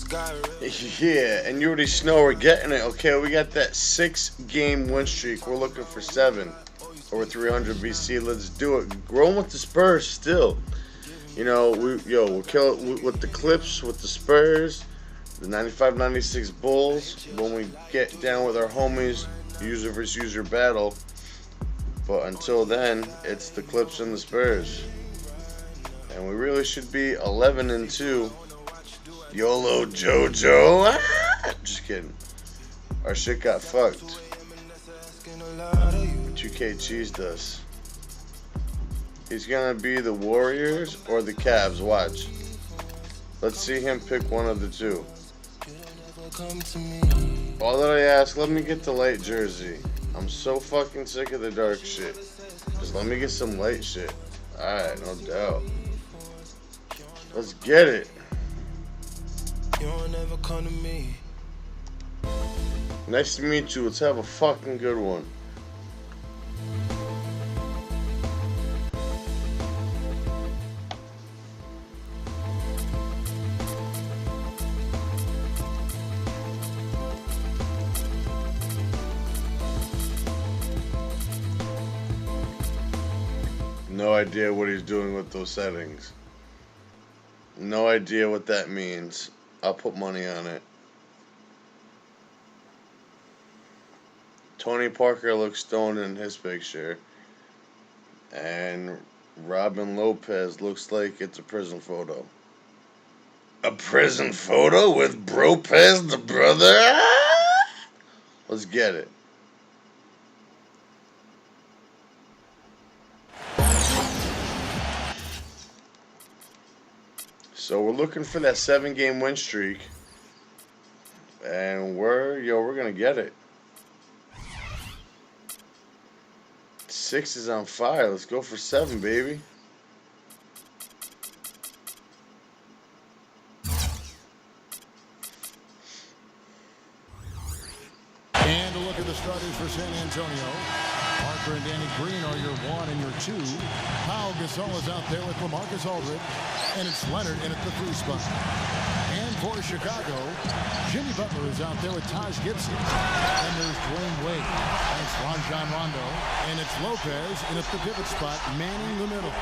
Yeah, and you already know we're getting it. Okay, we got that 6-game win streak. We're looking for 7 over 300 BC. Let's do it. Growing with the Spurs still. You know, we're killing with the Clips, with the Spurs, the 95-96 Bulls. When we get down with our homies, user versus user battle. But until then, it's the Clips and the Spurs. And we really should be 11-2. YOLO JoJo. Ah! Just kidding. Our shit got fucked. 2K cheesed us. He's gonna be the Warriors or the Cavs. Watch. Let's see him pick one of the two. All that I ask, let me get the light jersey. I'm so fucking sick of the dark shit. Just let me get some light shit. Alright, no doubt. Let's get it. Nice to meet you. Let's have a fucking good one. No idea what he's doing with those settings. No idea what that means. I'll put money on it. Tony Parker looks stoned in his picture. And Robin Lopez looks like it's a prison photo. A prison photo with Bropez, the brother? Let's get it. So we're looking for that 7-game win streak. And we're gonna get it. 6 is on fire. Let's go for 7, baby. And a look at the starters for San Antonio. Parker and Danny Green are your 1 and your 2. Pau Gasol is out there with LaMarcus Aldridge. And it's Leonard in at the 3 spot. And for Chicago, Jimmy Butler is out there with Taj Gibson. And there's Dwayne Wade. And it's Rajon Rondo. And it's Lopez in at the pivot spot, manning the middle.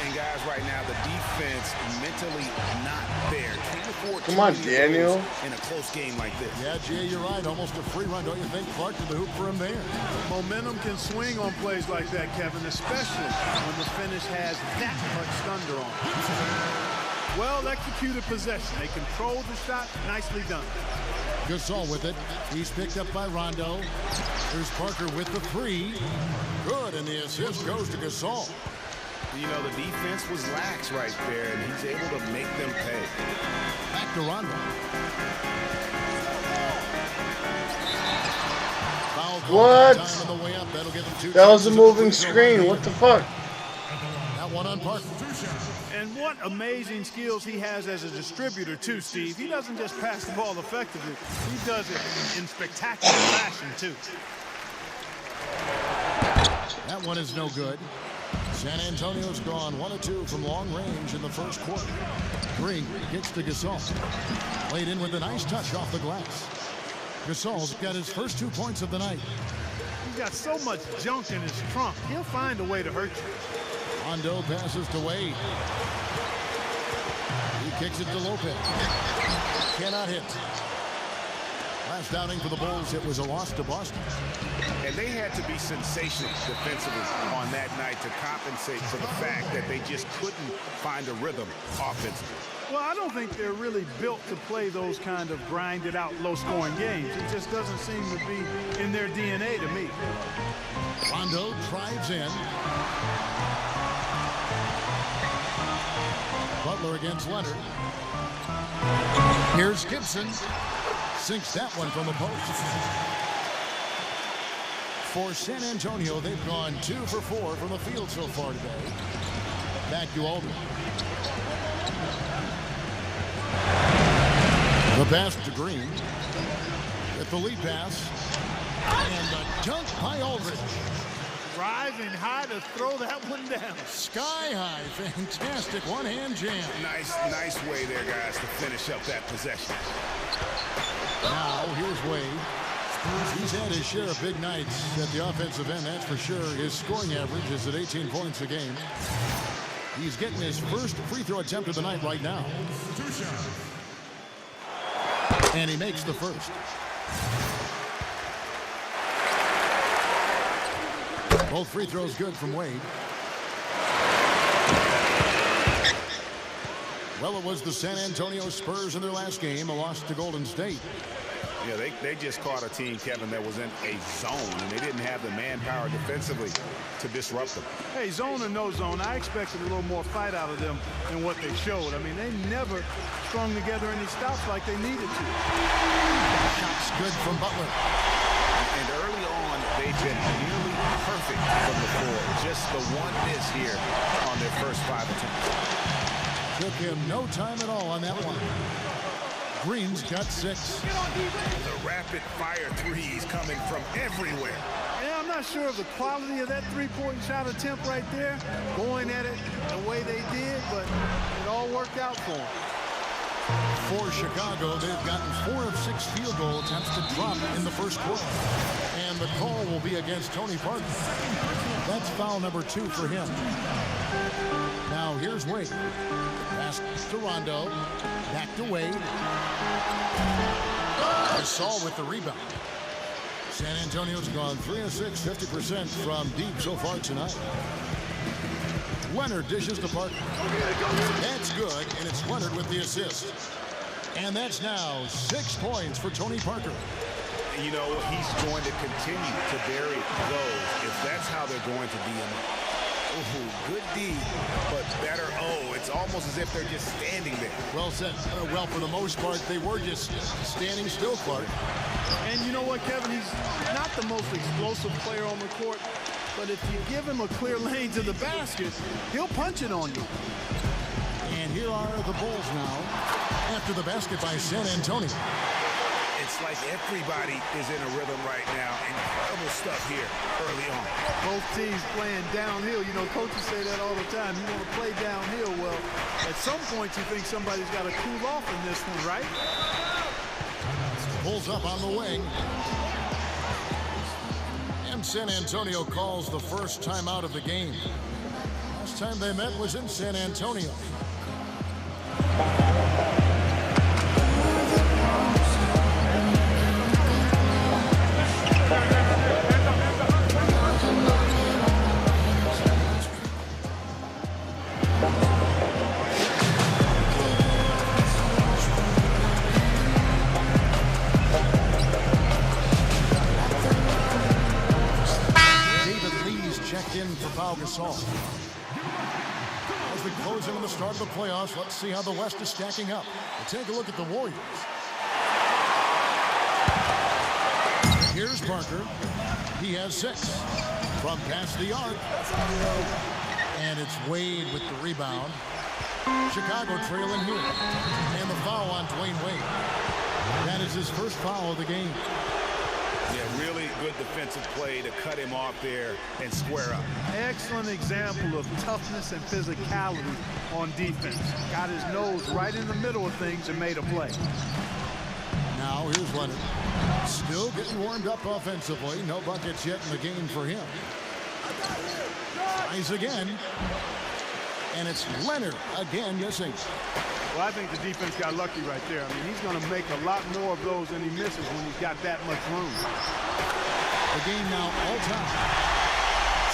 And guys, right now, the defense mentally not there. Can't afford Come on, Daniel. In a close game like this. Yeah, Jay, you're right. Almost a free run, don't you think? Clark to the hoop for him there. Momentum can swing on plays like that, Kevin, especially when the finish has that much thunder on it. Well executed possession. They control the shot. Nicely done. Gasol with it. He's picked up by Rondo. There's Parker with the 3. Good, and the assist goes to Gasol. You know, the defense was lax right there, and he's able to make them pay. Back to Rondo. What? On the way up. That'll give him 2 That was a moving screen. What the fuck? That one on Parker. And what amazing skills he has as a distributor, too, Steve. He doesn't just pass the ball effectively. He does it in spectacular fashion, too. That one is no good. San Antonio's gone 1 of 2 from long range in the first quarter. Green gets to Gasol. Played in with a nice touch off the glass. Gasol's got his first 2 points of the night. He's got so much junk in his trunk. He'll find a way to hurt you. Rondo passes to Wade. He kicks it to Lopez. Cannot hit. Last outing for the Bulls, it was a loss to Boston. And they had to be sensational defensively on that night to compensate for the fact that they just couldn't find a rhythm offensively. Well, I don't think they're really built to play those kind of grinded-out, low-scoring games. It just doesn't seem to be in their DNA to me. Rondo drives in. Butler against Leonard. Here's Gibson. Sinks that one from the post. For San Antonio, they've gone 2 for 4 from the field so far today. Back to Aldridge. The pass to Green. With the lead pass. And the dunk by Aldridge. Rising high to throw that one down. Sky high. Fantastic one-hand jam. Nice way there, guys, to finish up that possession. Now, here's Wade. He's had his share of big nights at the offensive end, that's for sure. His scoring average is at 18 points a game. He's getting his first free throw attempt of the night right now. And he makes the first. Both free throws good from Wade. Well, it was the San Antonio Spurs in their last game, a loss to Golden State. Yeah, they just caught a team, Kevin, that was in a zone, and they didn't have the manpower defensively to disrupt them. Hey, zone or no zone, I expected a little more fight out of them than what they showed. I mean, they never strung together any stops like they needed to. Shots good from Butler. And early on, they've been nearly perfect from the floor. Just the one miss here on their first 5 attempts. Took him no time at all on that one. Green's got 6. The rapid-fire threes coming from everywhere. Yeah, I'm not sure of the quality of that three-point shot attempt right there, going at it the way they did, but it all worked out for them. For Chicago, they've gotten 4 of 6 field goal attempts to drop in the first quarter. And the call will be against Tony Parker. That's foul number 2 for him. Now here's Wade. Pass to Rondo. Back to Wade. Gasol with the rebound. San Antonio's gone 3 of 6, 50% from deep so far tonight. Leonard dishes to Parker. That's good, and it's Leonard with the assist. And that's now 6 points for Tony Parker. You know, he's going to continue to bury those if that's how they're going to be. Ooh, good D, but better O. It's almost as if they're just standing there. Well said. Well, for the most part, they were just standing still, Clark. And you know what, Kevin? He's not the most explosive player on the court, but if you give him a clear lane to the basket, he'll punch it on you. And here are the Bulls now after the basket by San Antonio. It's like everybody is in a rhythm right now. Incredible stuff here early on. Both teams playing downhill. You know, coaches say that all the time. You want to play downhill. Well, at some point you think somebody's got to cool off in this one, right? Pulls up on the wing. And San Antonio calls the first time out of the game. Last time they met was in San Antonio. Gasol. As we close in on the start of the playoffs, let's see how the West is stacking up. We'll take a look at the Warriors. Here's Parker. He has 6 from past the arc. And it's Wade with the rebound. Chicago trailing here. And the foul on Dwayne Wade. That is his first foul of the game. Yeah, really good defensive play to cut him off there and square up. Excellent example of toughness and physicality on defense. Got his nose right in the middle of things and made a play. Now here's Leonard. Still getting warmed up offensively. No buckets yet in the game for him. Tries again. And it's Leonard again missing. Well, I think the defense got lucky right there. I mean, he's going to make a lot more of those than he misses when he's got that much room. The game now all time.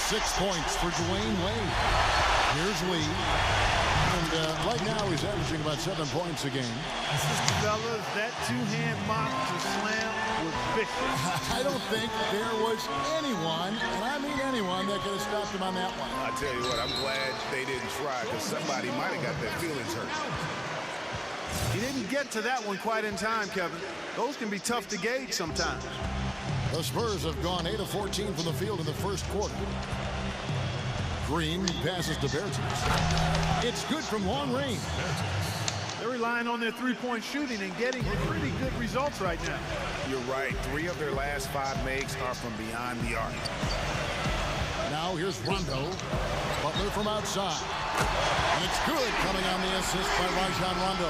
6 points for Dwayne Wade. Here's Lee. And right now he's averaging about 7 points a game. Fellas, that two-hand mop to slam was vicious. I don't think there was anyone, and I mean anyone, that could have stopped him on that one. I tell you what, I'm glad they didn't try because somebody might have got their feelings hurt. He didn't get to that one quite in time, Kevin. Those can be tough to gauge sometimes. The Spurs have gone 8 of 14 from the field in the first quarter. Green passes to Bertans. It's good from long range. They're relying on their three-point shooting and getting pretty good results right now. You're right. 3 of their last 5 makes are from beyond the arc. Now here's Rondo. Butler from outside. And it's good, coming on the assist by Rajon Rondo.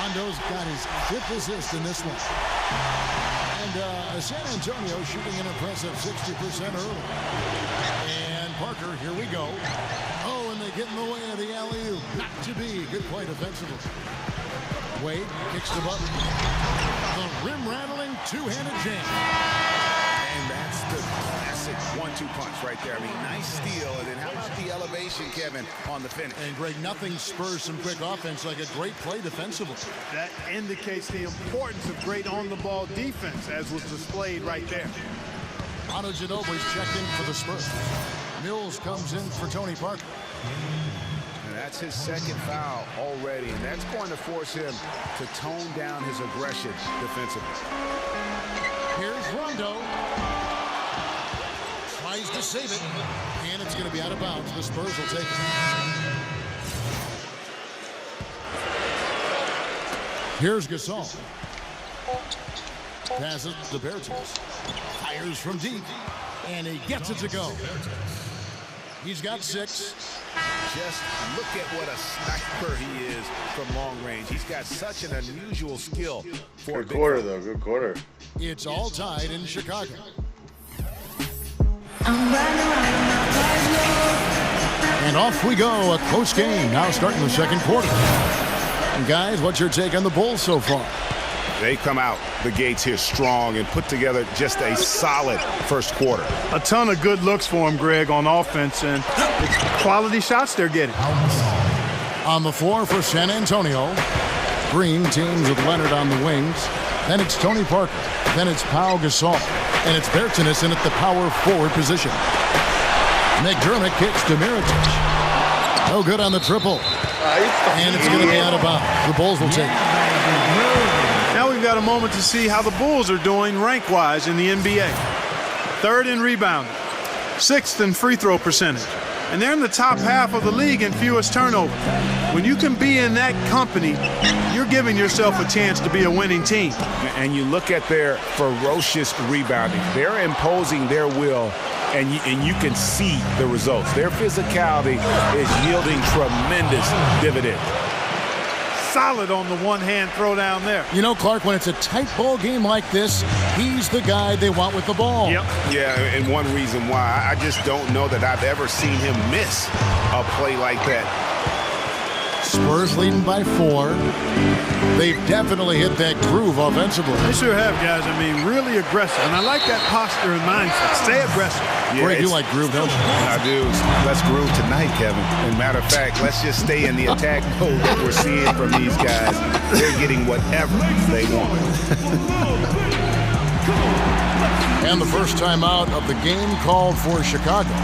Rondo's got his 5th assist in this one. And San Antonio shooting an impressive 60% early. And Parker, here we go. Oh, and they get in the way of the alley-oop. Not to be. Good play defensively. Wade kicks the Butler. The rim-rattling two-handed jam. And that's the classic 1-2 punch right there. I mean, nice steal. And then how about the elevation, Kevin, on the finish? And Greg, nothing spurs some quick offense like a great play defensively. That indicates the importance of great on-the-ball defense, as was displayed right there. Otto Ginobili's checked in for the Spurs. Mills comes in for Tony Parker. And that's his 2nd foul already, and that's going to force him to tone down his aggression defensively. Here's Rondo. Tries to save it, and it's going to be out of bounds. The Spurs will take it. Here's Gasol. Passes to Bertans. Fires from deep, and he gets it to go. He's got 6. Just look at what a sniper he is from long range. He's got such an unusual skill for good quarter, though. Good quarter. It's all tied in Chicago. And off we go. A close game now starting the second quarter. And guys, what's your take on the Bulls so far? They come out the gates here strong and put together just a solid first quarter. A ton of good looks for him, Greg, on offense, and it's quality shots they're getting. On the floor for San Antonio, Green teams with Leonard on the wings. Then it's Tony Parker. Then it's Pau Gasol. And it's Bertans in at the power forward position. McDermott kicks to Mirotic. No good on the triple. And it's going to be out of bounds. The Bulls will take it. Now we've got a moment to see how the Bulls are doing rank-wise in the NBA. 3rd in rebounding, 6th in free throw percentage, and they're in the top half of the league in fewest turnovers. When you can be in that company, you're giving yourself a chance to be a winning team. And you look at their ferocious rebounding. They're imposing their will, and you can see the results. Their physicality is yielding tremendous dividends. Solid on the one-hand throw down there. You know, Clark, when it's a tight ball game like this, he's the guy they want with the ball. Yep. Yeah, and one reason why, I just don't know that I've ever seen him miss a play like that. Spurs leading by 4. They've definitely hit that groove offensively. They sure have, guys. I mean, really aggressive. And I like that posture and mindset. Stay aggressive. Yeah, Greg, you like groove, don't you? I do. Let's groove tonight, Kevin. And matter of fact, let's just stay in the attack mode that we're seeing from these guys. They're getting whatever they want. And the first time out of the game called for Chicago.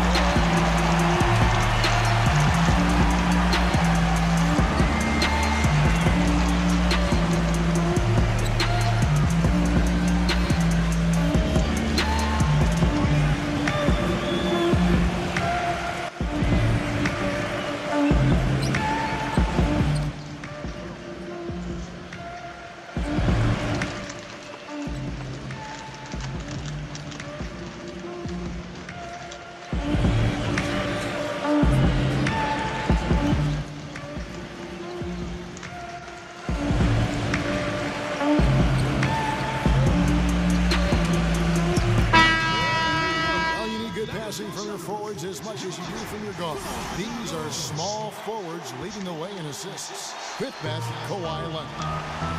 From your forwards as much as you do from your guards. These are small forwards leading the way in assists. Fifth best, Kawhi Leonard.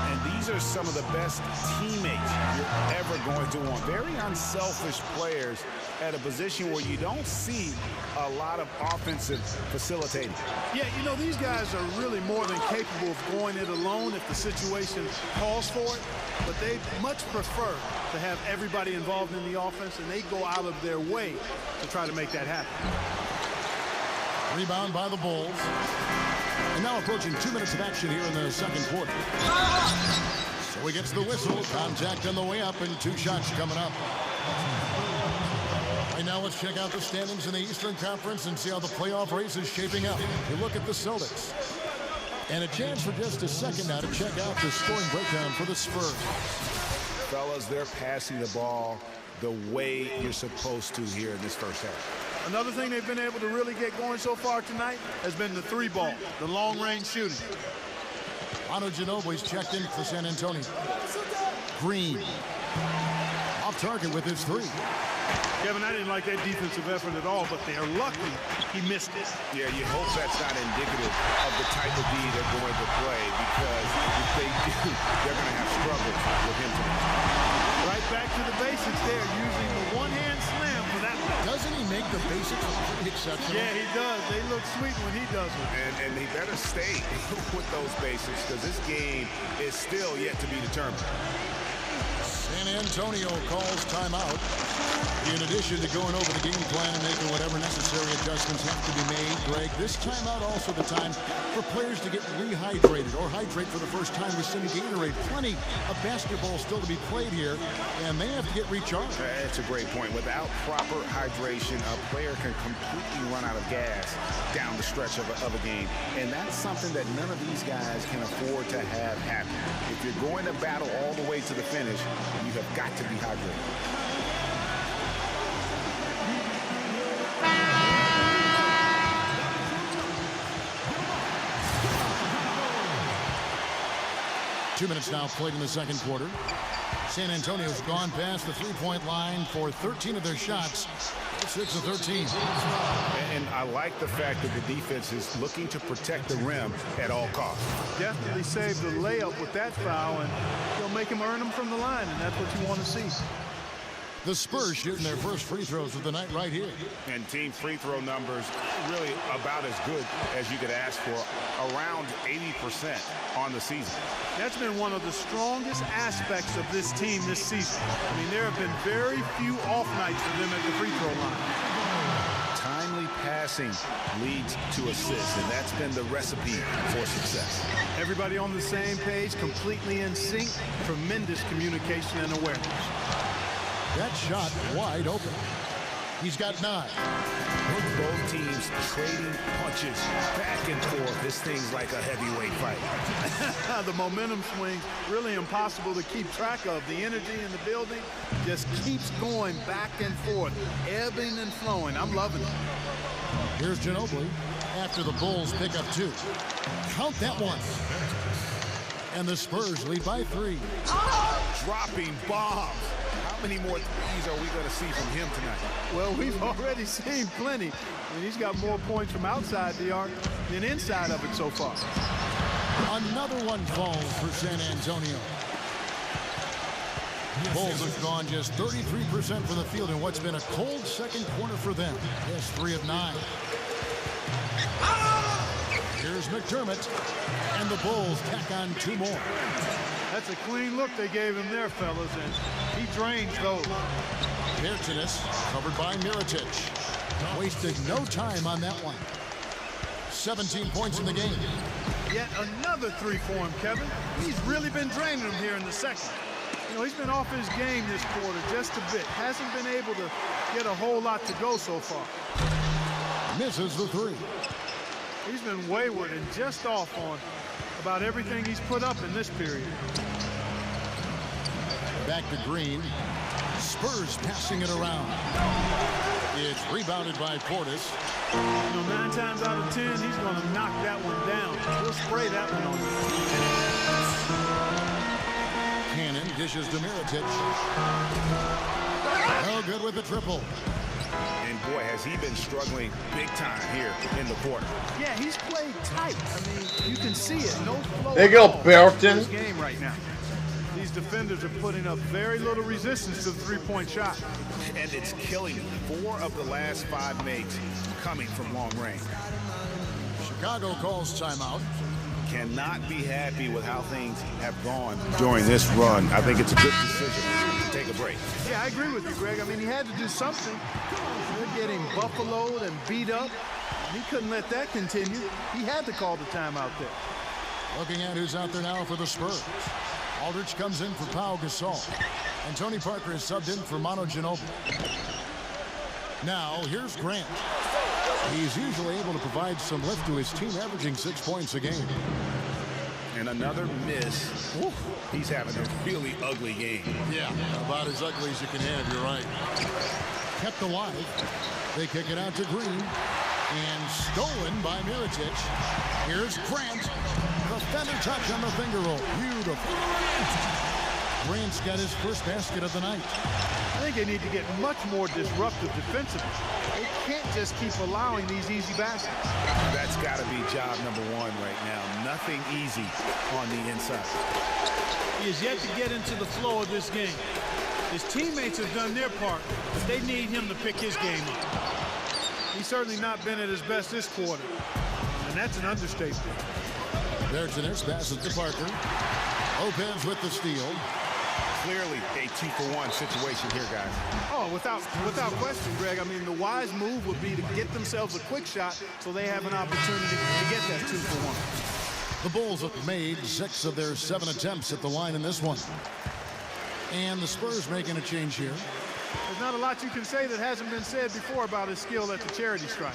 And these are some of the best teammates you're ever going to want. Very unselfish players at a position where you don't see a lot of offensive facilitating. Yeah, you know, these guys are really more than capable of going it alone if the situation calls for it, but they much prefer to have everybody involved in the offense, and they go out of their way to try to make that happen. Rebound by the Bulls. And now approaching 2 minutes of action here in the second quarter. So he gets the whistle. Contact on the way up, and 2 shots coming up. Right now, let's check out the standings in the Eastern Conference and see how the playoff race is shaping up. You look at the Celtics. And a chance for just a second now to check out the scoring breakdown for the Spurs. Fellas, they're passing the ball the way you're supposed to here in this first half. Another thing they've been able to really get going so far tonight has been the three ball, the long-range shooting. Manu Ginobili's checked in for San Antonio. Green off target with his three. Kevin, I didn't like that defensive effort at all, but they are lucky he missed it. Yeah, you hope that's not indicative of the type of D they're going to play, because if they do, they're going to have struggles with him tonight. Right back to the basics there, using the one-hand slam for that one. Doesn't he make the basics pretty exceptional? Yeah, he does. They look sweet when he does it. And he better stay with those basics, because this game is still yet to be determined. San Antonio calls timeout. In addition to going over the game plan and making whatever necessary adjustments have to be made, Greg, this timeout also the time for players to get rehydrated or hydrate for the first time with some Gatorade. Plenty of basketball still to be played here, and they have to get recharged. That's a great point. Without proper hydration, a player can completely run out of gas down the stretch of a game, and that's something that none of these guys can afford to have happen. If you're going to battle all the way to the finish, you have got to be hydrated. 2 minutes now played in the second quarter. San Antonio's gone past the three-point line for 13 of their shots. 6 of 13. And I like the fact that the defense is looking to protect the rim at all costs. Definitely saved the layup with that foul, and they'll make him earn them from the line, and that's what you want to see. The Spurs shooting their first free throws of the night right here. And team free throw numbers really about as good as you could ask for, around 80% on the season. That's been one of the strongest aspects of this team this season. I mean, there have been very few off nights for them at the free throw line. Timely passing leads to assists, and that's been the recipe for success. Everybody on the same page, completely in sync, tremendous communication and awareness. That shot wide open. He's got 9. Both teams trading punches back and forth. This thing's like a heavyweight fight. The momentum swing, really impossible to keep track of. The energy in the building just keeps going back and forth, ebbing and flowing. I'm loving it. Here's Ginobili after the Bulls pick up 2. Count that one. And the Spurs lead by 3. Dropping bombs. How many more threes are we going to see from him tonight? Well, we've already seen plenty. And he's got more points from outside the arc than inside of it so far. Another one falls for San Antonio. Bulls have gone just 33% from the field in what's been a cold second quarter for them. Yes, 3 of 9. Here's McDermott, and the Bulls tack on 2 more. That's a clean look they gave him there, fellas, and he drains those. Bertanis covered by Mirotic. Wasted no time on that one. 17 points in the game. Yet another 3 for him, Kevin. He's really been draining them here in the second. You know, he's been off his game this quarter just a bit. Hasn't been able to get a whole lot to go so far. Misses the 3. He's been wayward and just off on about everything he's put up in this period. Back to Green. Spurs passing it around. It's rebounded by Portis. You know, 9 times out of 10, he's going to knock that one down. He'll spray that one on you. Cannon dishes to Mirotic. Oh, good with the triple. And boy, has he been struggling big time here in the quarter. Yeah, he's played tight. I mean, you can see it. No flow. There you go, Berton. This game right now. These defenders are putting up very little resistance to the three-point shot. And it's killing them. 4 of the last 5 makes coming from long range. Chicago calls timeout. Cannot be happy with how things have gone during this run. I think it's a good decision to take a break. Yeah, I agree with you, Greg. I mean, he had to do something. They're getting buffaloed and beat up. He couldn't let that continue. He had to call the timeout there. Looking at who's out there now for the Spurs. Aldridge comes in for Pau Gasol. And Tony Parker is subbed in for Manu Ginobili. Now, here's Grant. He's usually able to provide some lift to his team, averaging 6 points a game. and another miss. Woo. He's having a really ugly game. Yeah, about as ugly as you can have, you're right. Kept alive. They kick it out to Green. And stolen by Mirotic. Here's Grant. The feather touch on the finger roll. Beautiful. Grant's got his first basket of the night. I think they need to get much more disruptive defensively. They can't just keep allowing these easy baskets. That's got to be job number one right now. Nothing easy on the inside. He is yet to get into the flow of this game. His teammates have done their part, but they need him to pick his game up. He's certainly not been at his best this quarter, and that's an understatement. There's an pass it to Parker. Lopez with the steal. Clearly a 2-for-1 situation here, guys. Oh, without question, Greg. I mean, the wise move would be to get themselves a quick shot so they have an opportunity to get that 2-for-1. The Bulls have made 6 of their 7 attempts at the line in this one. And the Spurs making a change here. There's not a lot you can say that hasn't been said before about his skill at the charity stripe.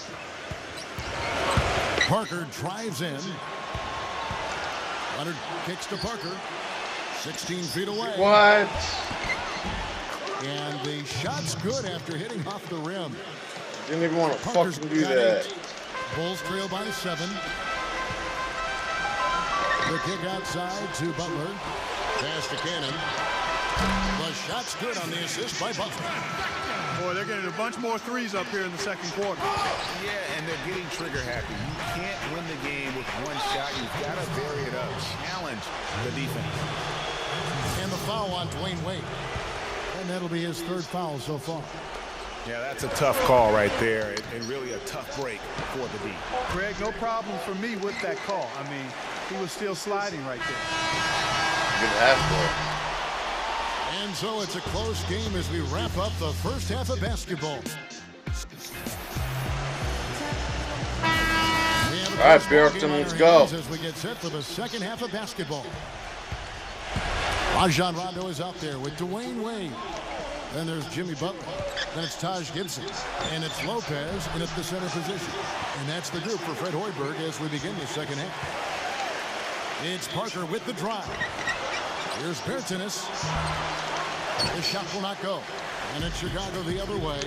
Parker drives in. Leonard kicks to Parker. 16 feet away. What? And the shot's good after hitting off the rim. Didn't even want to Parker's fucking do got that. 8. Bulls trail by 7. The kick outside to Butler. Pass to Cannon. The shot's good on the assist by Butler. Boy, they're getting a bunch more threes up here in the second quarter. Yeah, and they're getting trigger happy. You can't win the game with one shot. You've got to vary it up. Challenge the defense. And the foul on Dwayne Wade. And that'll be his 3rd foul so far. Yeah, that's a tough call right there, and really a tough break for the D. Greg, no problem for me with that call. I mean, he was still sliding right there. Good half court. And so it's a close game as we wrap up the first half of basketball. All right, Bjorkton, let's go. As we get set for the second half of basketball. Rajon Rondo is out there with Dwayne Wade. Then there's Jimmy Butler. Then it's Taj Gibson. And it's Lopez in at the center position. And that's the group for Fred Hoiberg as we begin the second half. It's Parker with the drive. Here's Bertens. The shot will not go. And it's Chicago the other way.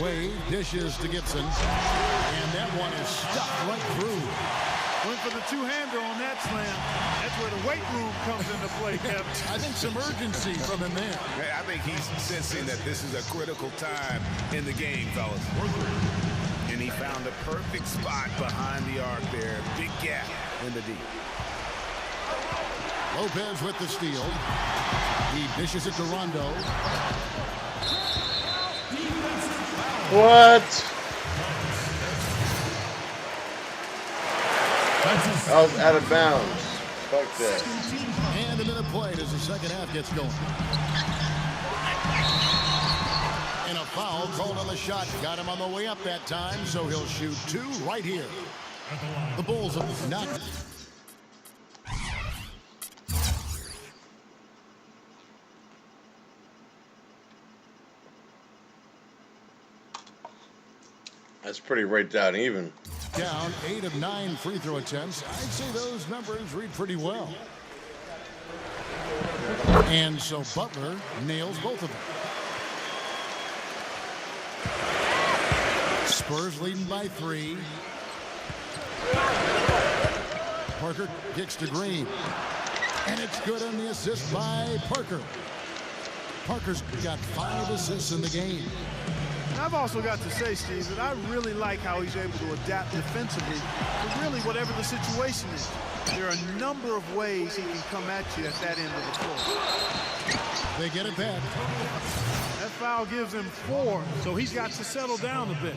Wade dishes to Gibson. And that one is stuck right through. Went for the two-hander on that slam. That's where the weight room comes into play, Kevin. I think some urgency from him there. I think he's sensing that this is a critical time in the game, fellas. And he found the perfect spot behind the arc there. Big gap in the D. Lopez with the steal. He dishes it to Rondo. What? That was out of bounds. Fuck that. And a minute played as the second half gets going. And a foul called on the shot. Got him on the way up that time, so he'll shoot 2 right here. The Bulls have knocked. That's pretty right down even. Down 8 of 9 free throw attempts. I'd say those numbers read pretty well. And so Butler nails both of them. Spurs leading by 3. Parker kicks to Green. And it's good on the assist by Parker. Parker's got 5 assists in the game. I've also got to say, Steve, that I really like how he's able to adapt defensively to really whatever the situation is. There are a number of ways he can come at you at that end of the floor. They get it back. That foul gives him 4, so he's got to settle down a bit.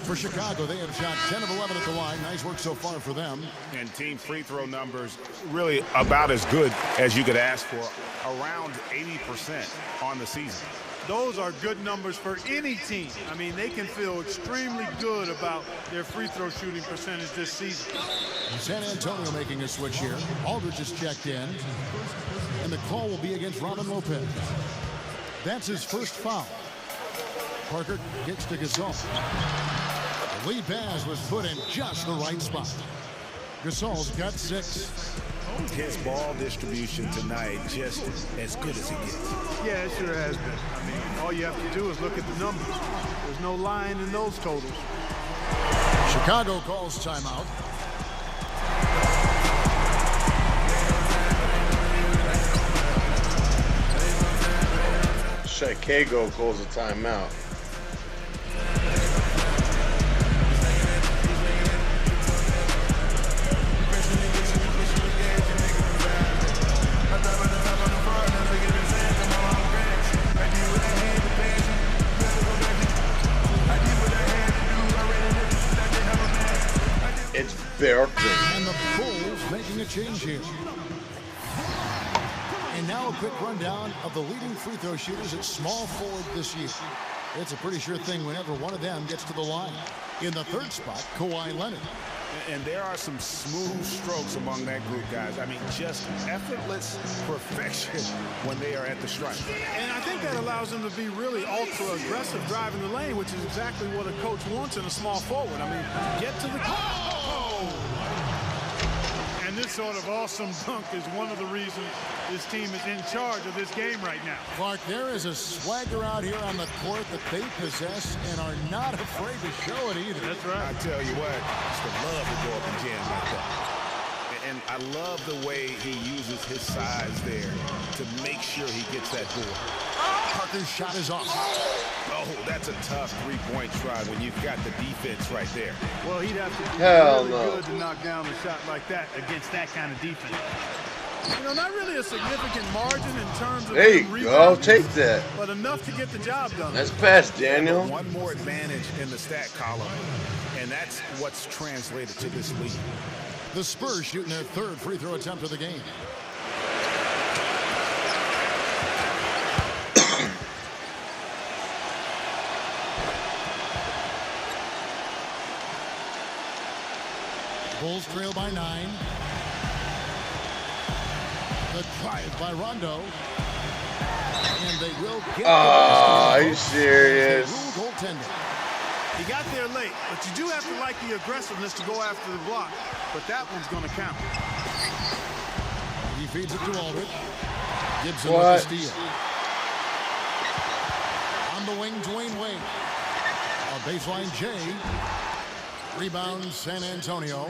For Chicago, they have shot 10 of 11 at the line. Nice work so far for them. And team free throw numbers really about as good as you could ask for. Around 80% on the season. Those are good numbers for any team. I mean, they can feel extremely good about their free throw shooting percentage this season. San Antonio making a switch here. Aldridge is checked in. And the call will be against Robin Lopez. That's his first foul. Parker gets to Gasol. The lead pass was put in just the right spot. Gasol's got 6. His ball distribution tonight just as good as it gets. Yeah, it sure has been. I mean, all you have to do is look at the numbers. There's no lying in those totals. Chicago calls timeout. Chicago calls a timeout. It's Berkeley. And the Bulls making a change here. And now a quick rundown of the leading free throw shooters at small forward this year. It's a pretty sure thing whenever one of them gets to the line. In the third spot, Kawhi Leonard. And there are some smooth strokes among that group, guys. I mean, just effortless perfection when they are at the stripe. And I think that allows them to be really ultra-aggressive driving the lane, which is exactly what a coach wants in a small forward. I mean, get to the... Oh! And this sort of awesome dunk is one of the reasons this team is in charge of this game right now. Clark, there is a swagger out here on the court that they possess and are not afraid to show it either. That's right. I tell you what, it's the love to go up and jam like that. And I love the way he uses his size there to make sure he gets that board. Parker's shot is off. Oh, that's a tough three-point try when you've got the defense right there. Well, he'd have to be Hell really no. good to knock down a shot like that against that kind of defense. You know, not really a significant margin in terms of There you go. rebounds, Take that. but enough to get the job done. That's past Daniel. One more advantage in the stat column, and that's what's translated to this league. The Spurs shooting their third free throw attempt of the game. Bulls trail by 9. The drive by Rondo. And they will get Are you serious? rule goaltender. He got there late, but you do have to like the aggressiveness to go after the block. But that one's going to count. He feeds it to Aldridge. Gibson What? with the steal. On the wing, Dwayne Wade. A baseline J. Rebound, San Antonio.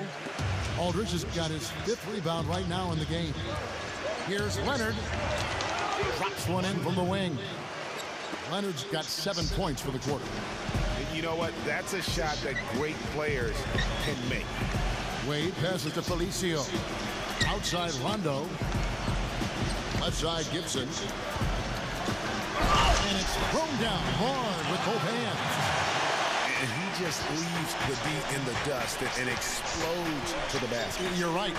Aldridge has got his 5th rebound right now in the game. Here's Leonard. Drops one in from the wing. Leonard's got 7 points for the quarter. You know what? That's a shot that great players can make. Wade passes to Felicio. Outside Rondo. Left side Gibson. And it's thrown down hard with both hands. And he just leaves the D in the dust and explodes to the basket. You're right.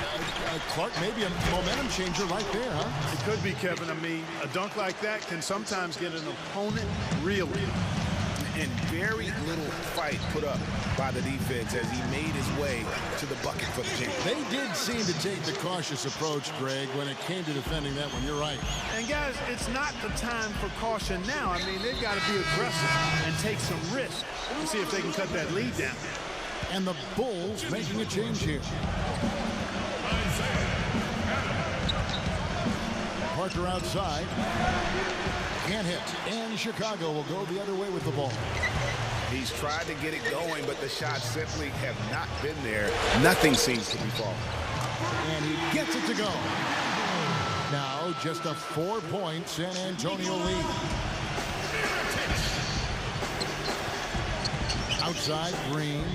Clark, maybe a momentum changer right there, huh? It could be, Kevin. I mean, a dunk like that can sometimes get an opponent reeling. And very little fight put up by the defense as he made his way to the bucket for the jam. They did seem to take the cautious approach, Greg, when it came to defending that one. You're right. And, guys, it's not the time for caution now. I mean, they've got to be aggressive and take some risks and see if they can cut that lead down. And the Bulls making a change here. Parker outside. Can't hit. And Chicago will go the other way with the ball. He's tried to get it going, but the shots simply have not been there. Nothing seems to be falling. And he gets it to go. Now just a 4-point San Antonio lead. Outside Green.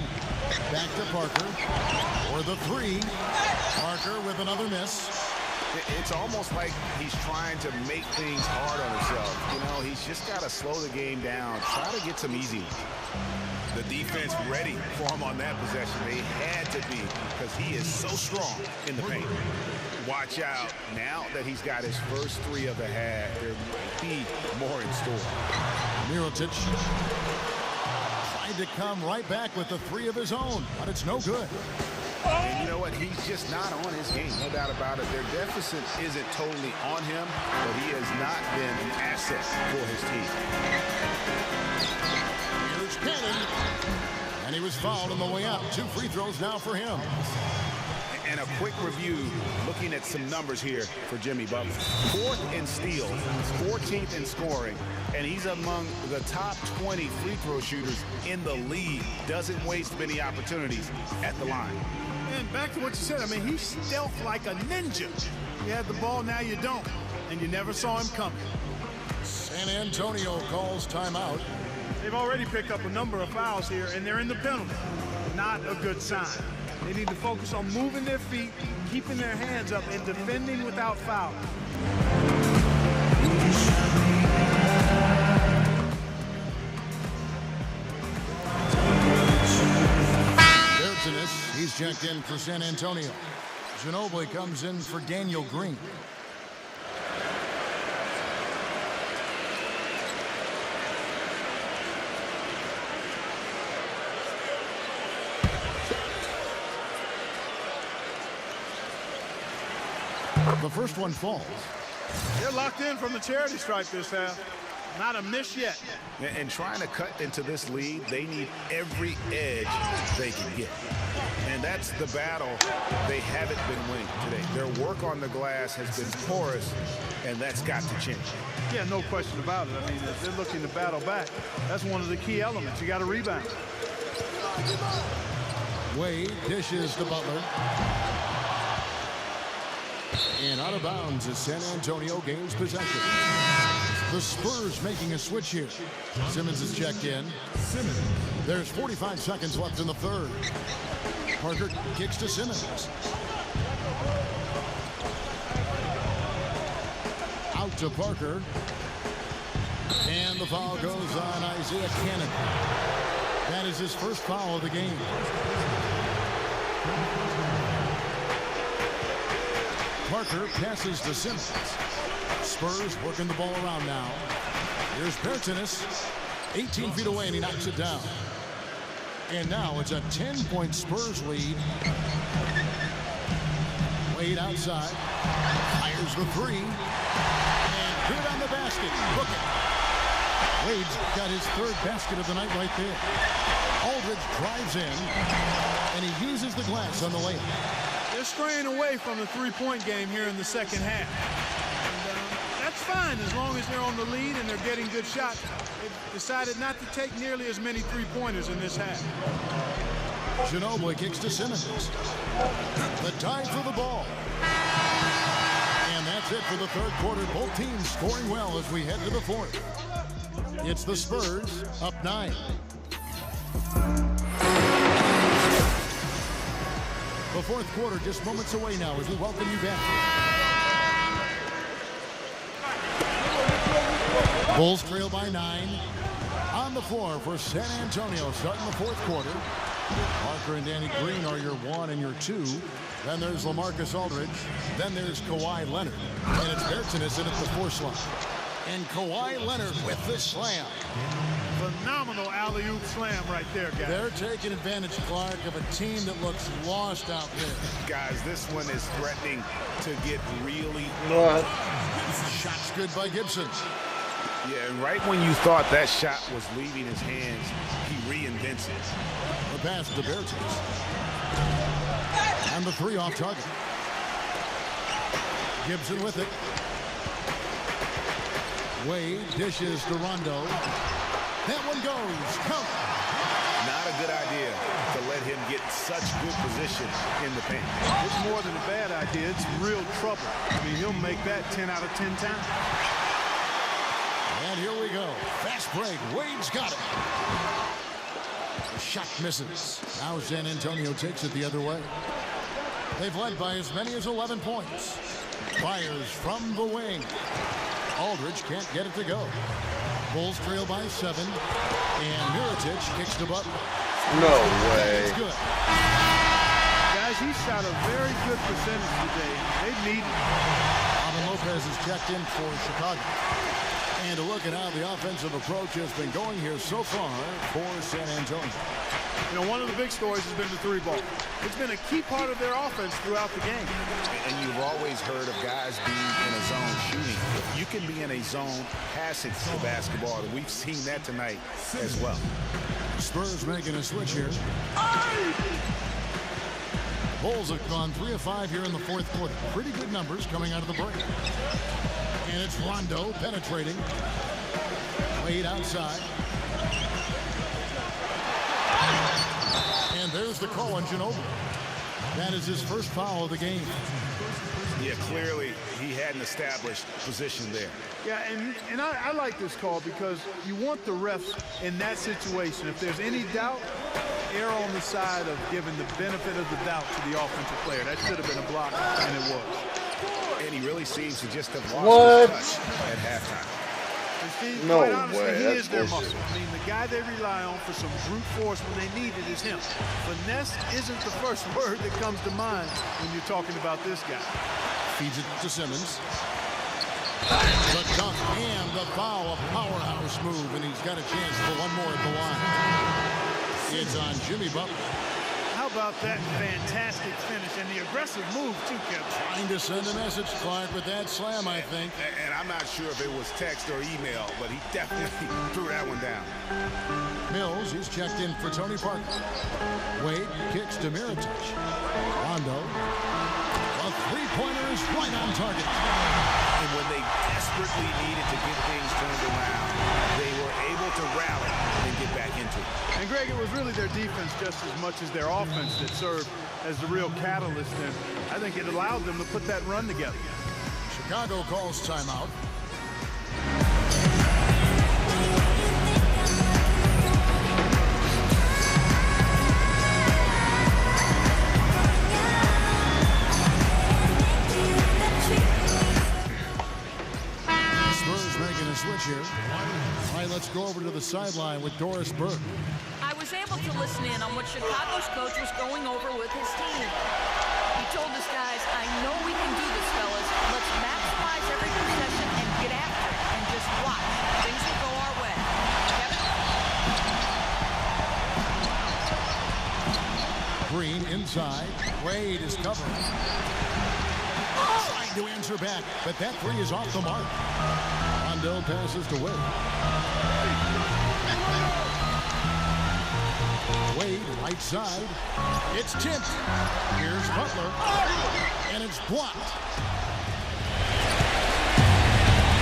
Back to Parker. For the 3. Parker with another miss. It's almost like he's trying to make things hard on himself. You know, he's just got to slow the game down, try to get some easy ones. The defense ready for him on that possession. They had to be because he is so strong in the paint. Watch out. Now that he's got his first 3 of the half, there might be more in store. Mirotic tried to come right back with the 3 of his own, but it's no good. And You know what? He's just not on his game, no doubt about it. Their deficit isn't totally on him, but he has not been an asset for his team. Here's Cannon. And he was fouled on the way out. 2 free throws now for him. And a quick review, looking at some numbers here for Jimmy Butler. 4th in steals, 14th in scoring, and he's among the top 20 free throw shooters in the league. Doesn't waste many opportunities at the line. And back to what you said, I mean, he's stealth like a ninja. You had the ball, now you don't. And you never saw him coming. San Antonio calls timeout. They've already picked up a number of fouls here, and they're in the penalty. Not a good sign. They need to focus on moving their feet, keeping their hands up, and defending without foul. He's checked in for San Antonio. Ginobili comes in for Daniel Green. The first one falls. They're locked in from the charity stripe this half. Not a miss yet. And trying to cut into this lead, they need every edge they can get. And that's the battle they haven't been winning today. Their work on the glass has been porous, and that's got to change. Yeah, no question about it. I mean, if they're looking to battle back, that's one of the key elements. You got to rebound. Wade dishes to Butler. And out of bounds as San Antonio gains possession. The Spurs making a switch here. Simmons is checked in. There's 45 seconds left in the third. Parker kicks to Simmons. Out to Parker. And the foul goes on Isaiah Cannon. That is his first foul of the game. Parker passes to Simmons. Spurs working the ball around now. Here's Bertans, 18 feet away, and he knocks it down. And now it's a 10-point Spurs lead. Wade outside. Fires the three. And good on the basket. Look it. Wade's got his third basket of the night right there. Aldridge drives in, and he uses the glass on the layup. They're straying away from the three-point game here in the second half. And, that's fine as long as they're on the lead and they're getting good shots. They've decided not to take nearly as many three-pointers in this half. Ginobili kicks to Simmons. The tie for the ball. And that's it for the third quarter. Both teams scoring well as we head to the fourth. It's the Spurs up 9. The fourth quarter just moments away now as we welcome you back. Bulls trail by 9. On the floor for San Antonio starting the fourth quarter. Parker and Danny Green are your 1 and your 2. Then there's LaMarcus Aldridge. Then there's Kawhi Leonard. And it's Bertans in at the 4 slot. And Kawhi Leonard with the slam. Phenomenal alley-oop slam right there, guys. They're taking advantage, Clark, of a team that looks lost out there. Guys, this one is threatening to get really... Shot's good by Gibson. Yeah, and right when you thought that shot was leaving his hands, he reinvents it. The pass to Bertans. And the 3 off target. Gibson with it. Wade dishes to Rondo. That one goes. Count. Not a good idea to let him get such good position in the paint. It's more than a bad idea. It's real trouble. I mean, he'll make that 10 out of 10 times. And here we go. Fast break. Wade's got it. The shot misses. Now San Antonio takes it the other way. They've led by as many as 11 points. Fires from the wing. Aldridge can't get it to go. Bulls trail by 7. And Mirotic kicks to Butler. No way. It's good. Guys, he shot a very good percentage today. They need it. Robin Lopez is checked in for Chicago. And to look at how the offensive approach has been going here so far for San Antonio. You know, one of the big stories has been the three ball. It's been a key part of their offense throughout the game. And you've always heard of guys being in a zone shooting. You can be in a zone passing the basketball, and we've seen that tonight as well. Spurs making a switch here. Bulls have gone 3 of 5 here in the fourth quarter. Pretty good numbers coming out of the break. And it's Rondo penetrating. Wade outside. And there's the call on Ginobili. That is his first foul of the game. Yeah, clearly he hadn't established position there. Yeah, and I like this call because you want the refs in that situation. If there's any doubt, err on the side of giving the benefit of the doubt to the offensive player. That should have been a block, and it was. And he really seems to just have lost his touch at halftime. And Steve, No quite honestly, way, he that's is their bullshit. muscle. I mean, the guy they rely on for some brute force when they need it is him. Finesse isn't the first word that comes to mind when you're talking about this guy. Feeds it to Simmons. The dunk and the foul, a powerhouse move, and he's got a chance for one more at the line. It's on Jimmy Butler. How about that fantastic finish and the aggressive move, too, Kevin? Trying to send a message, Clark, with that slam, I think. And I'm not sure if it was text or email, but he definitely threw that one down. Mills, he's checked in for Tony Parker. Wade kicks to Mirotic. Rondo. A three-pointer is right on target. And when they desperately needed to get things turned around, they were able to rally and get back into it. And, Greg, it was really their defense just as much as their offense that served as the real catalyst, and I think it allowed them to put that run together. Chicago calls timeout. Spurs making a switch here. All right, let's go over to the sideline with Doris Burke. I was able to listen in on what Chicago's coach was going over with his team. He told us guys, I know we can do this, fellas. Let's maximize every possession and get after it and just watch. Things will go our way. Kevin? Green inside. Wade is covering. Trying to answer back, but that three is off the mark. Rondo passes to Wade. Wade, right side. It's tipped. Here's Butler. And it's blocked.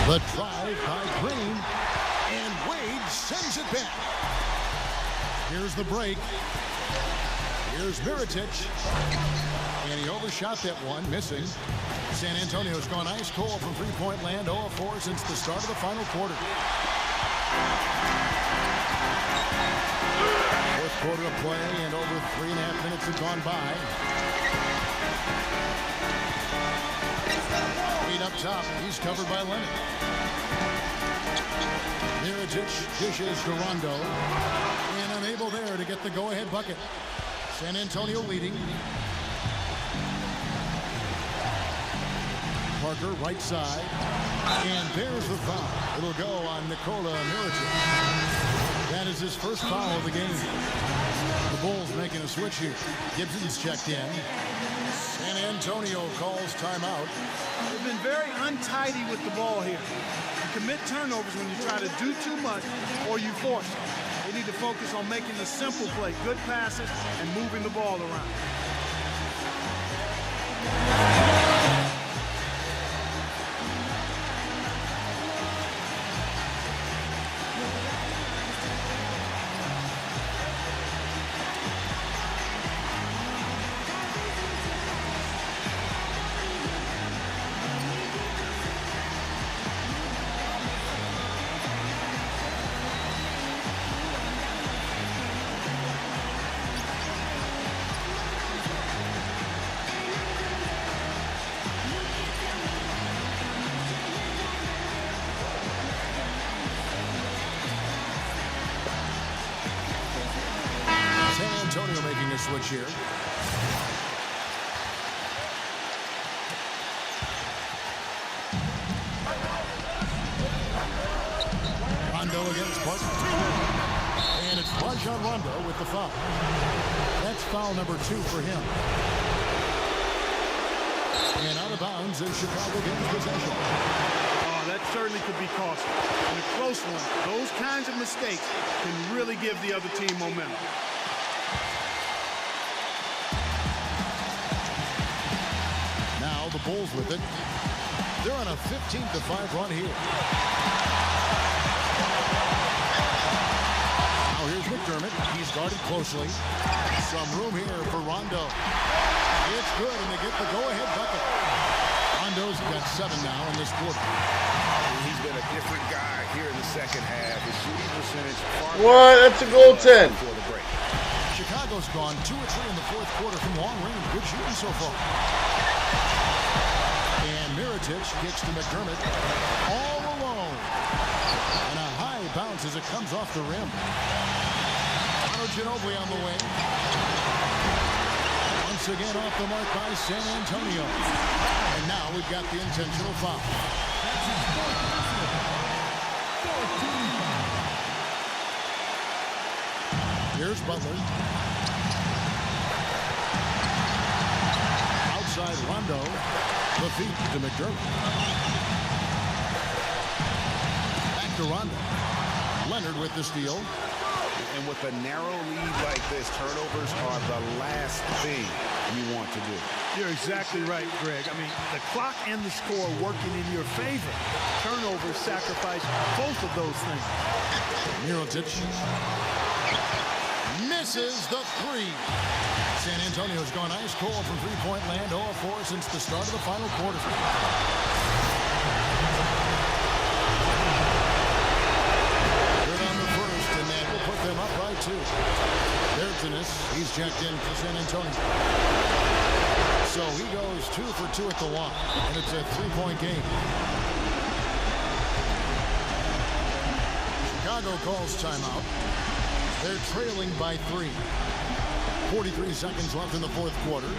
The drive by Green. And Wade sends it back. Here's the break. Here's Mirotic. And he overshot that one, missing. San Antonio's gone ice cold from three-point land, 0 of 4 since the start of the final quarter. Fourth quarter of play, and over 3.5 minutes have gone by. Wade up top, he's covered by Leonard. Mirotic dishes to Rondo, and unable there to get the go-ahead bucket. San Antonio leading. Parker, right side. And there's the foul. It'll go on Nikola Mirotic. That is his first foul of the game. The Bulls making a switch here. Gibson's checked in. San Antonio calls timeout. They've been very untidy with the ball here. You commit turnovers when you try to do too much or you force it. They need to focus on making the simple play, good passes, and moving the ball around. Antonio making a switch here. Rondo against Parker. And it's Rajon Rondo with the foul. That's foul number 2 for him. And out of bounds as Chicago gains possession. Oh, that certainly could be costly. In a close one, those kinds of mistakes can really give the other team momentum. Now the Bulls with it. They're on a 15-5 run here. Now here's McDermott. He's guarded closely. Some room here for Rondo. It's good, and they get the go-ahead bucket. Rondo's got 7 now in this quarter. He's been a different guy here in the second half. His shooting percentage far What? That's a goaltend. before the break. Chicago's gone 2 or 3 in the fourth quarter from long range. Good shooting so far. And Mirotic gets to McDermott all alone. And a high bounce as it comes off the rim. Ginobili on the way. Once again off the mark by San Antonio. And now we've got the intentional foul. Here's Butler. Outside Rondo. The feet to McDermott. Back to Rondo. Leonard with the steal. And with a narrow lead like this, turnovers are the last thing you want to do. You're exactly right, Greg. I mean, the clock and the score working in your favor. Turnovers sacrifice both of those things. Mirotic misses the 3. San Antonio's gone ice cold from three-point land, 0 of 4 since the start of the final quarter. Good on the first, and that will put them up by 2. Bertines, he's checked in for San Antonio. So he goes 2 for 2 at the line, and it's a 3-point game. Chicago calls timeout. They're trailing by 3. 43 seconds left in the fourth quarter.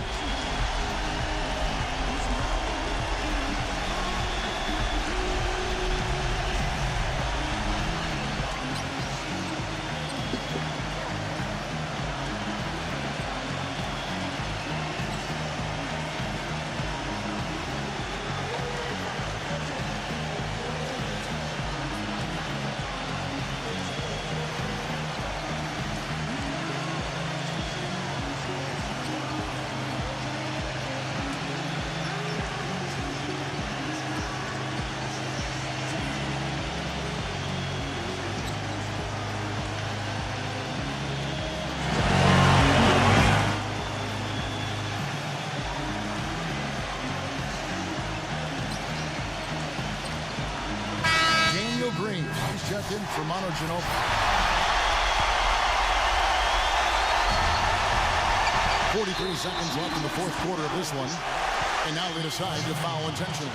Checked in for Ginobili. 43 seconds left in the fourth quarter of this one. And now they decide to foul intentionally.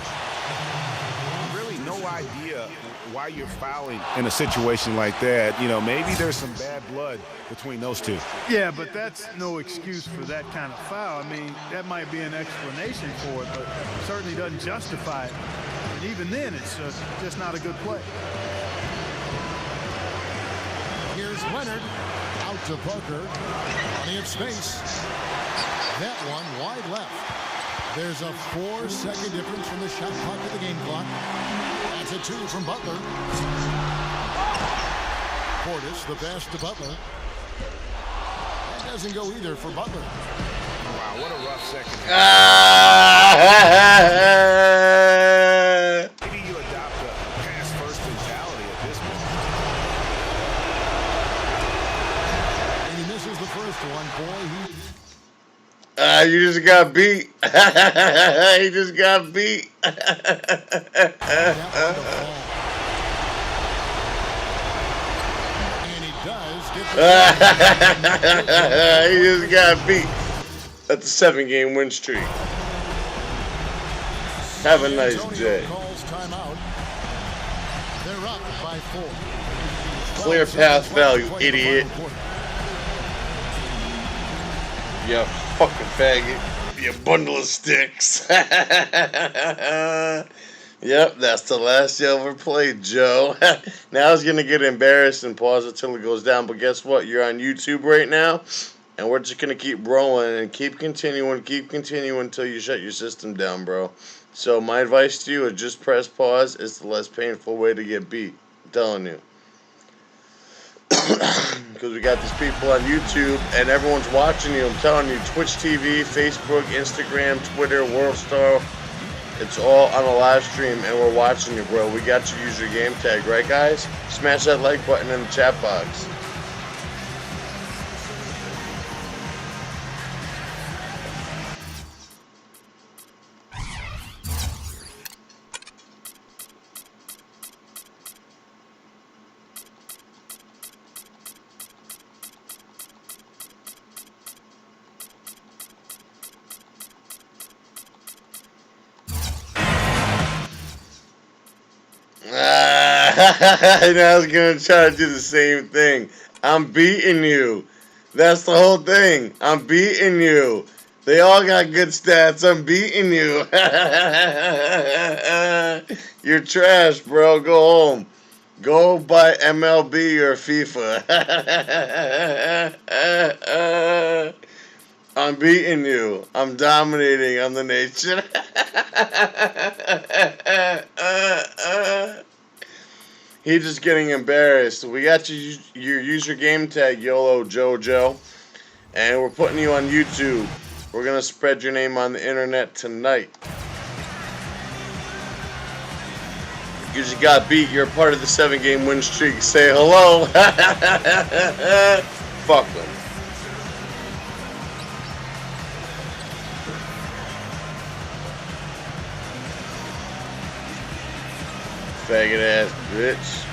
Really no idea why you're fouling in a situation like that. You know, maybe there's some bad blood between those two. Yeah, but that's no excuse for that kind of foul. I mean, that might be an explanation for it, but certainly doesn't justify it. And even then, it's just not a good play. Here's Leonard out to Parker. Plenty of space. That one wide left. There's a 4-second difference from the shot clock to the game clock. That's a 2 from Butler. Portis, the pass to Butler. That doesn't go either for Butler. Wow, what a rough second. Maybe you adopt a pass-first mentality at this point. And he misses the first one. Boy, you just got beat. He just got beat. And he does get He just got beat. That's a 7-game win streak. Have a nice day. Calls timeout. They're up by 4. Clear path value, idiot. You fucking faggot. You bundle of sticks. Yep, that's the last you ever played, Joe. Now it's going to get embarrassed and pause it till it goes down. But guess what? You're on YouTube right now, and we're just going to keep rolling and keep continuing until you shut your system down, bro. So my advice to you is just press pause. It's the less painful way to get beat. I'm telling you. Because we got these people on YouTube, and everyone's watching you. I'm telling you, Twitch TV, Facebook, Instagram, Twitter, WorldStar. It's all on a live stream, and we're watching you, bro. We got you. Use your game tag, right, guys? Smash that like button in the chat box. I was going to try to do the same thing. I'm beating you. That's the whole thing. I'm beating you. They all got good stats. I'm beating you. You're trash, bro. Go home. Go buy MLB or FIFA. I'm beating you. I'm dominating. I'm the nation. He's just getting embarrassed. We got your user game tag, YOLO JoJo, and we're putting you on YouTube. We're going to spread your name on the internet tonight. You just got beat. You're part of the 7-game win streak. Say hello. Fuck them. Faggot ass bitch.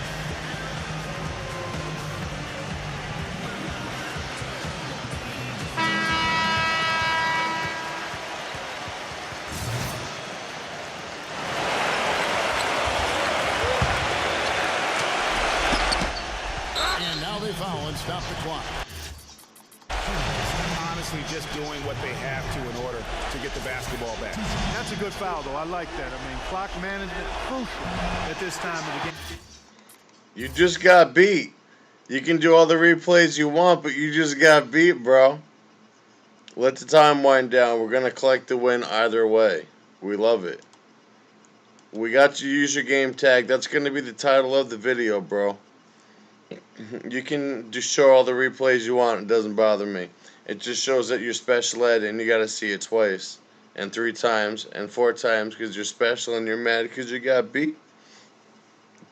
And now they foul and stop the clock. Honestly, just doing what they have to in order to get the basketball back. That's a good foul, though. I like that. I mean, clock management crucial at this time of the game. You just got beat. You can do all the replays you want, but you just got beat, bro. Let the time wind down. We're going to collect the win either way. We love it. We got you. Use your game tag. That's going to be the title of the video, bro. You can just show all the replays you want. It doesn't bother me. It just shows that you're special ed, and you got to see it twice, and 3 times, and 4 times because you're special and you're mad because you got beat.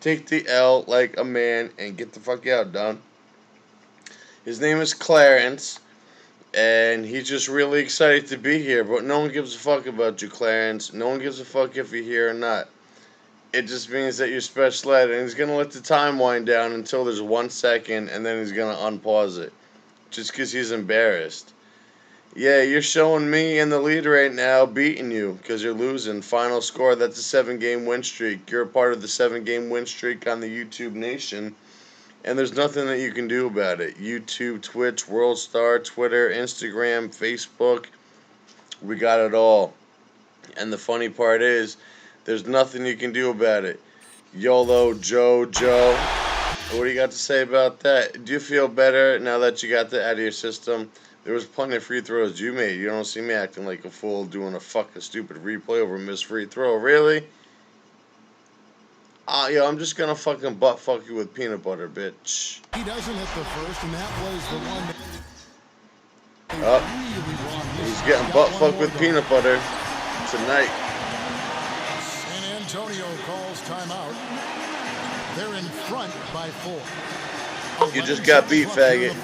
Take the L like a man and get the fuck out, Don. His name is Clarence, and he's just really excited to be here, but no one gives a fuck about you, Clarence. No one gives a fuck if you're here or not. It just means that you're special ed, and he's going to let the time wind down until there's 1 second, and then he's going to unpause it. Just because he's embarrassed. Yeah, you're showing me in the lead right now, beating you, because you're losing. Final score, that's a 7-game win streak. You're a part of the 7-game win streak on the YouTube Nation, and there's nothing that you can do about it. YouTube, Twitch, WorldStar, Twitter, Instagram, Facebook, we got it all. And the funny part is, there's nothing you can do about it. YOLO, Joe. What do you got to say about that? Do you feel better now that you got that out of your system? There was plenty of free throws you made. You don't see me acting like a fool doing a fucking stupid replay over a missed free throw. Really? Yo, I'm just gonna fucking butt fuck you with peanut butter, bitch. He doesn't hit the first, and that was the one. He's getting butt fucked with peanut butter tonight. San Antonio calls timeout. They're in front by 4. You just got beat, faggot.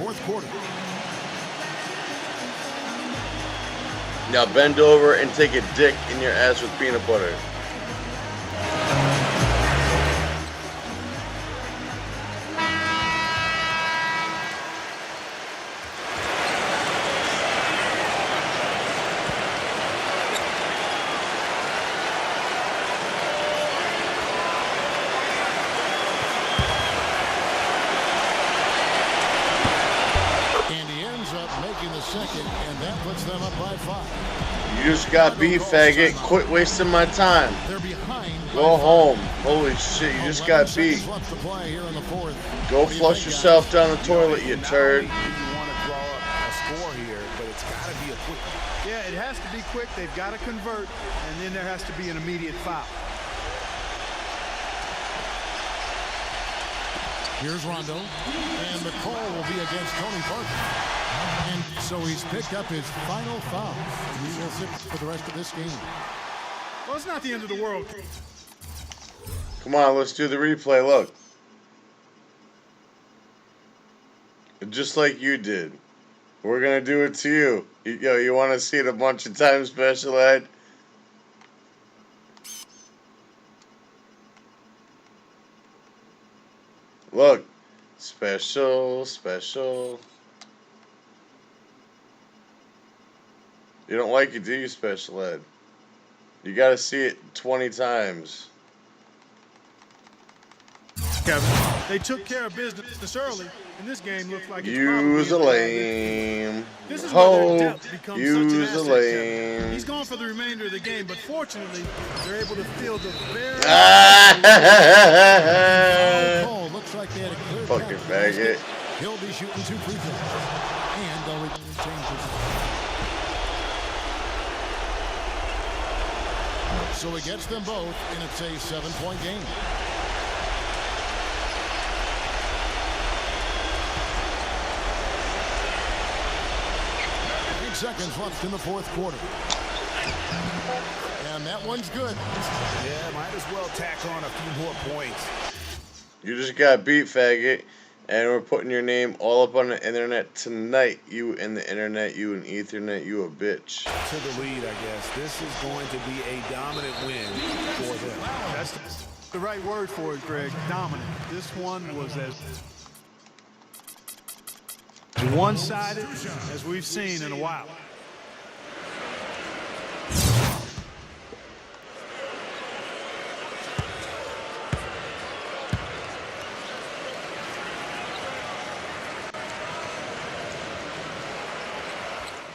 Now bend over and take a dick in your ass with peanut butter. Second, and that puts them up by 5. You just got beat, faggot. Quit wasting my time. They're behind Go home. Holy shit, you just got beat. Go flush yourself down the toilet, you turd. You want to draw up a score here, but it's got to be a quick. Yeah, it has to be quick. They've got to convert, and then there has to be an immediate foul. Here's Rondo, and the call will be against Tony Parker. And so he's picked up his final foul. He will sit for the rest of this game. Well, it's not the end of the world. Come on, let's do the replay. Look. Just like you did. We're going to do it to you. You want to see it a bunch of times, Special Ed? Look. Special. You don't like it, do you, Special Ed? You got to see it 20 times. Kevin, they took care of business early, and this game looks like it's Use a lame. This is where their depth becomes Use such a an asset, lame. Kevin. He's gone for the remainder of the game, but fortunately, they're able to field the very Call looks like they had a clear Fucking path. faggot. He'll be shooting 2 free throws. And they'll change it. So he gets them both, and it's a 7-point game. 8 seconds left in the fourth quarter. And that one's good. Yeah, might as well tack on a few more points. You just got beat, faggot. And we're putting your name all up on the internet tonight. You in the internet, you in Ethernet, you a bitch. To the lead, I guess. This is going to be a dominant win for them. That's the right word for it, Greg. Dominant. This one was as one-sided as we've seen in a while.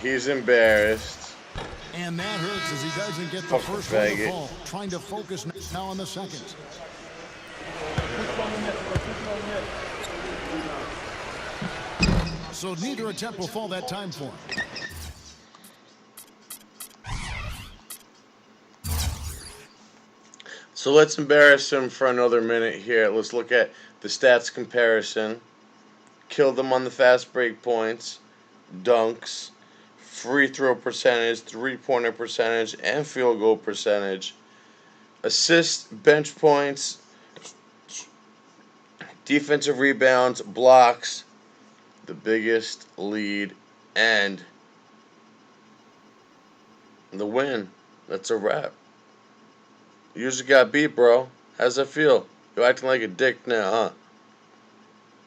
He's embarrassed. And that hurts as he doesn't get the Fucking first one to faggot. fall. Trying to focus now on the second. So neither attempt will fall that time for him. So let's embarrass him for another minute here. Let's look at the stats comparison. Killed him on the fast break points, dunks, free throw percentage, three-pointer percentage, and field goal percentage. Assists, bench points, defensive rebounds, blocks, the biggest lead, and the win. That's a wrap. You just got beat, bro. How's that feel? You acting like a dick now, huh?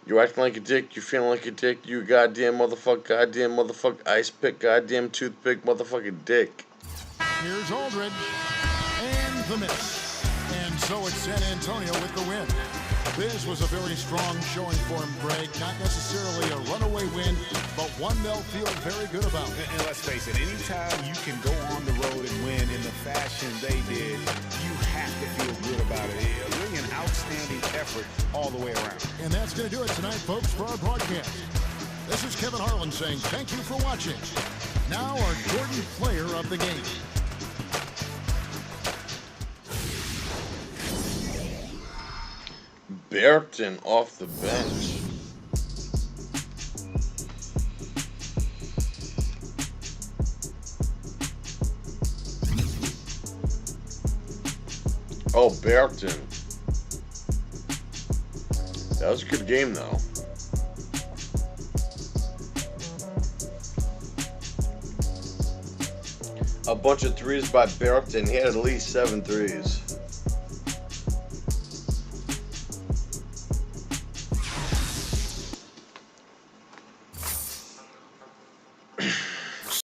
You acting like a dick, you feeling like a dick, you goddamn motherfucker, ice pick, goddamn toothpick, motherfucking dick. Here's Aldridge. And the miss. And so it's San Antonio with the win. This was a very strong showing for him, Greg. Not necessarily a runaway win, but one they'll feel very good about. And let's face it, anytime you can go on the road and win in the fashion they did, you have to feel good about it. Really an outstanding effort all the way around. And that's going to do it tonight, folks, for our broadcast. This is Kevin Harlan saying thank you for watching. Now our Jordan player of the game. Berton off the bench. Oh, Berton. That was a good game, though. A bunch of threes by Berton. He had at least 7 threes.